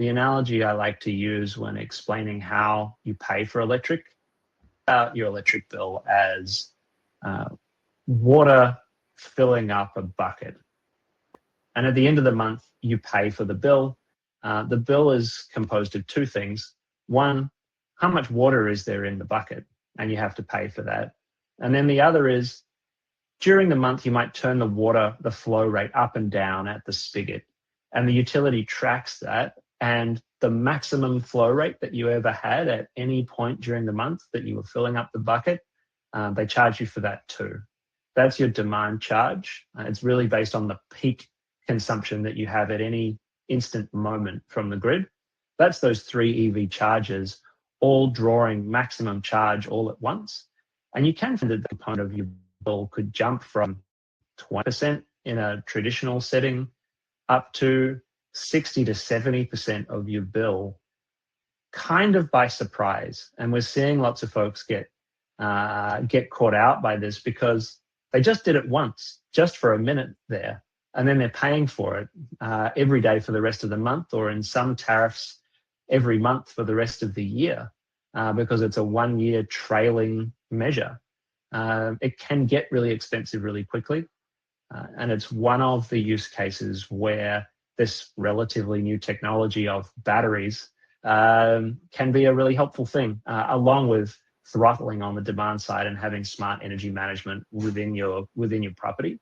The analogy I like to use when explaining how you pay for your electric bill as water filling up a bucket. And at the end of the month, you pay for the bill. The bill is composed of two things. One, how much water is there in the bucket? And you have to pay for that. And then the other is, during the month, you might turn the flow rate up and down at the spigot. And the utility tracks that. And the maximum flow rate that you ever had at any point during the month that you were filling up the bucket, they charge you for that too. That's your demand charge. It's really based on the peak consumption that you have at any instant moment from the grid. That's those three EV charges all drawing maximum charge all at once. And you can find that the component of your bill could jump from 20% in a traditional setting up to 60 to 70% of your bill, kind of by surprise. And we're seeing lots of folks get caught out by this because they just did it once, just for a minute there, and then they're paying for it every day for the rest of the month, or in some tariffs every month for the rest of the year, because it's a 1 year trailing measure. It can get really expensive really quickly. And it's one of the use cases where this relatively new technology of batteries can be a really helpful thing, along with throttling on the demand side and having smart energy management within your property.